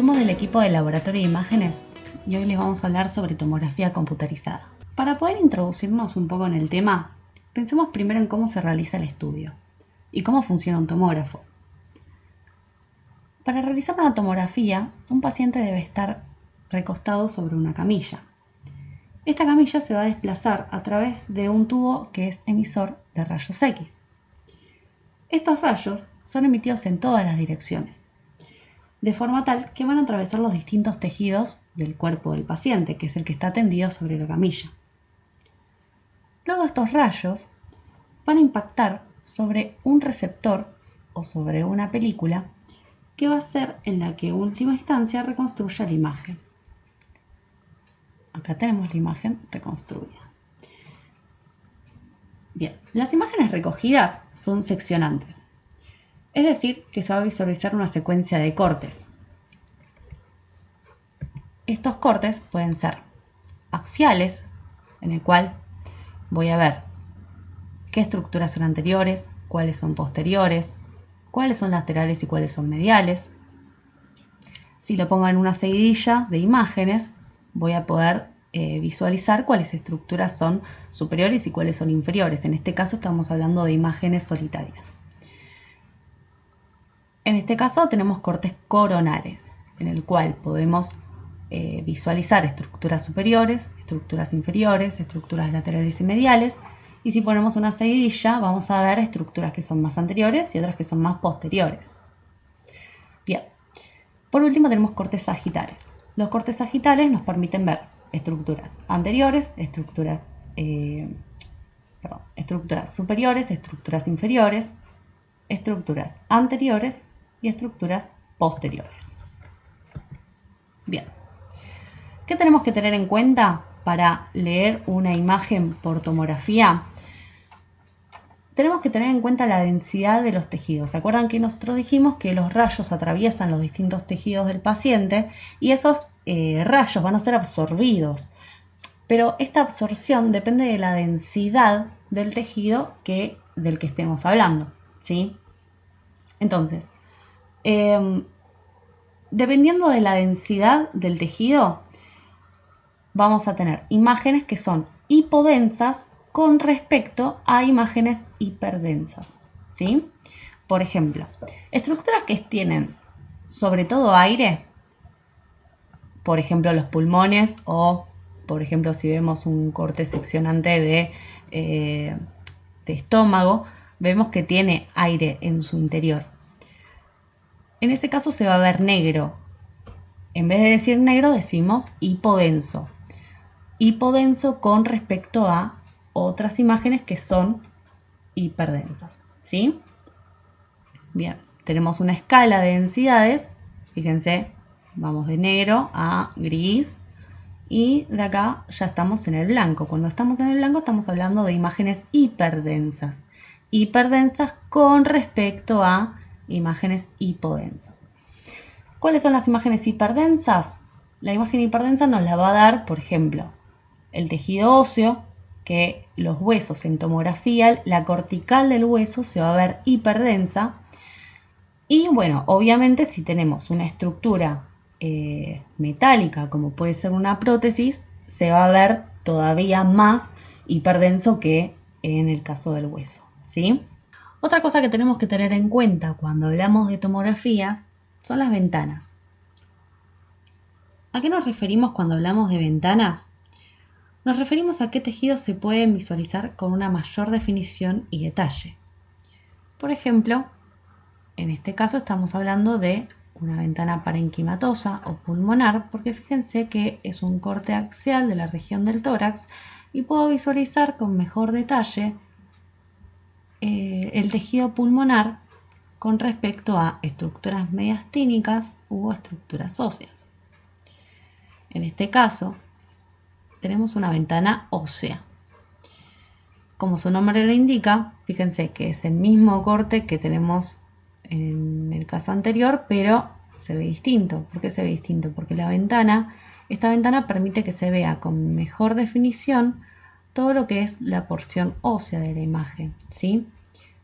Somos del equipo del Laboratorio de Imágenes y hoy les vamos a hablar sobre tomografía computarizada. Para poder introducirnos un poco en el tema, pensemos primero en cómo se realiza el estudio y cómo funciona un tomógrafo. Para realizar una tomografía, un paciente debe estar recostado sobre una camilla. Esta camilla se va a desplazar a través de un tubo que es emisor de rayos X. Estos rayos son emitidos en todas las direcciones, de forma tal que van a atravesar los distintos tejidos del cuerpo del paciente, que es el que está tendido sobre la camilla. Luego estos rayos van a impactar sobre un receptor o sobre una película que va a ser en la que en última instancia reconstruya la imagen. Acá tenemos la imagen reconstruida. Bien, las imágenes recogidas son seccionantes, es decir, que se va a visualizar una secuencia de cortes. Estos cortes pueden ser axiales, en el cual voy a ver qué estructuras son anteriores, cuáles son posteriores, cuáles son laterales y cuáles son mediales. Si lo pongo en una seguidilla de imágenes, voy a poder visualizar cuáles estructuras son superiores y cuáles son inferiores. En este caso estamos hablando de imágenes solitarias. En este caso tenemos cortes coronales, en el cual podemos visualizar estructuras superiores, estructuras inferiores, estructuras laterales y mediales. Y si ponemos una seguidilla, vamos a ver estructuras que son más anteriores y otras que son más posteriores. Bien. Por último tenemos cortes sagitales. Los cortes sagitales nos permiten ver estructuras anteriores, estructuras superiores, estructuras inferiores, estructuras anteriores y estructuras posteriores. Bien. ¿Qué tenemos que tener en cuenta para leer una imagen por tomografía? Tenemos que tener en cuenta la densidad de los tejidos. ¿Se acuerdan que nosotros dijimos que los rayos atraviesan los distintos tejidos del paciente y esos rayos van a ser absorbidos? Pero esta absorción depende de la densidad del tejido del que estemos hablando, ¿sí? Entonces, dependiendo de la densidad del tejido, vamos a tener imágenes que son hipodensas con respecto a imágenes hiperdensas, ¿sí? Por ejemplo, estructuras que tienen sobre todo aire, por ejemplo los pulmones o, por ejemplo, si vemos un corte seccionante de estómago, vemos que tiene aire en su interior. En ese caso se va a ver negro. En vez de decir negro decimos hipodenso. Hipodenso con respecto a otras imágenes que son hiperdensas, ¿sí? Bien, tenemos una escala de densidades, fíjense, vamos de negro a gris y de acá ya estamos en el blanco. Cuando estamos en el blanco estamos hablando de imágenes hiperdensas, hiperdensas con respecto a imágenes hipodensas. ¿Cuáles son las imágenes hiperdensas? La imagen hiperdensa nos la va a dar, por ejemplo, el tejido óseo, que los huesos en tomografía, la cortical del hueso se va a ver hiperdensa. Y bueno, obviamente si tenemos una estructura metálica, como puede ser una prótesis, se va a ver todavía más hiperdenso que en el caso del hueso, ¿sí? Otra cosa que tenemos que tener en cuenta cuando hablamos de tomografías son las ventanas. ¿A qué nos referimos cuando hablamos de ventanas? Nos referimos a qué tejidos se pueden visualizar con una mayor definición y detalle. Por ejemplo, en este caso estamos hablando de una ventana parenquimatosa o pulmonar, porque fíjense que es un corte axial de la región del tórax y puedo visualizar con mejor detalle el tejido pulmonar con respecto a estructuras mediastínicas u estructuras óseas. En este caso, tenemos una ventana ósea. Como su nombre lo indica, fíjense que es el mismo corte que tenemos en el caso anterior, pero se ve distinto. ¿Por qué se ve distinto? Porque esta ventana permite que se vea con mejor definición todo lo que es la porción ósea de la imagen, ¿sí?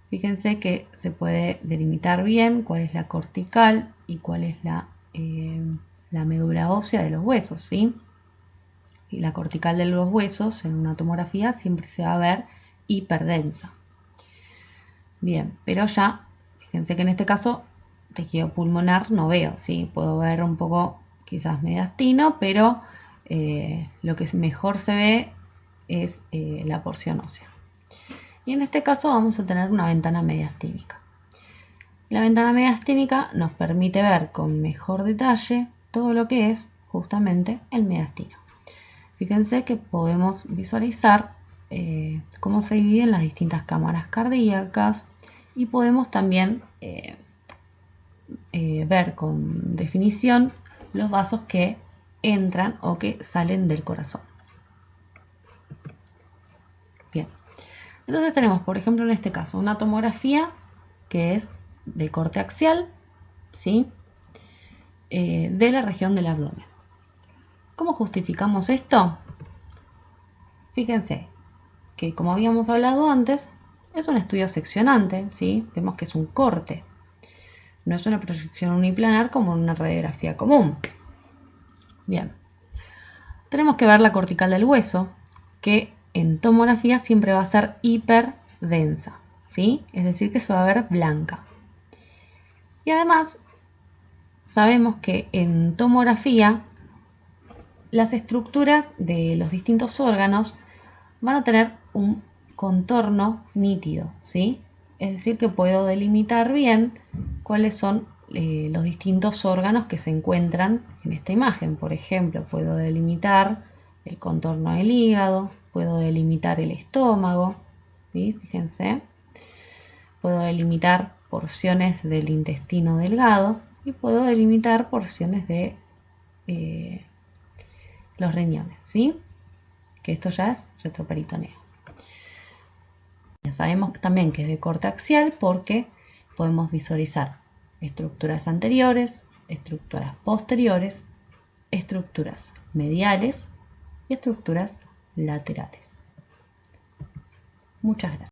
Fíjense que se puede delimitar bien cuál es la cortical y cuál es la la médula ósea de los huesos, ¿sí? Y la cortical de los huesos en una tomografía siempre se va a ver hiperdensa. Bien, pero ya, fíjense que en este caso tejido pulmonar no veo, ¿sí? Puedo ver un poco quizás mediastino, pero lo que mejor se ve es la porción ósea. Y en este caso vamos a tener una ventana mediastínica. La ventana mediastínica nos permite ver con mejor detalle todo lo que es justamente el mediastino. Fíjense que podemos visualizar cómo se dividen las distintas cámaras cardíacas y podemos también ver con definición los vasos que entran o que salen del corazón. Bien, entonces tenemos, por ejemplo, en este caso, una tomografía que es de corte axial, ¿sí? De la región del abdomen. ¿Cómo justificamos esto? Fíjense que, como habíamos hablado antes, es un estudio seccionante, ¿sí? Vemos que es un corte. No es una proyección uniplanar como en una radiografía común. Bien. Tenemos que ver la cortical del hueso, que en tomografía siempre va a ser hiperdensa, ¿sí? Es decir, que se va a ver blanca. Y además, sabemos que en tomografía las estructuras de los distintos órganos van a tener un contorno nítido, ¿sí? Es decir, que puedo delimitar bien cuáles son los distintos órganos que se encuentran en esta imagen. Por ejemplo, puedo delimitar el contorno del hígado, puedo delimitar el estómago, ¿sí? Fíjense. Puedo delimitar porciones del intestino delgado y puedo delimitar porciones de los riñones, ¿sí? Que esto ya es retroperitoneo. Ya sabemos también que es de corte axial porque podemos visualizar estructuras anteriores, estructuras posteriores, estructuras mediales y estructuras laterales. Muchas gracias.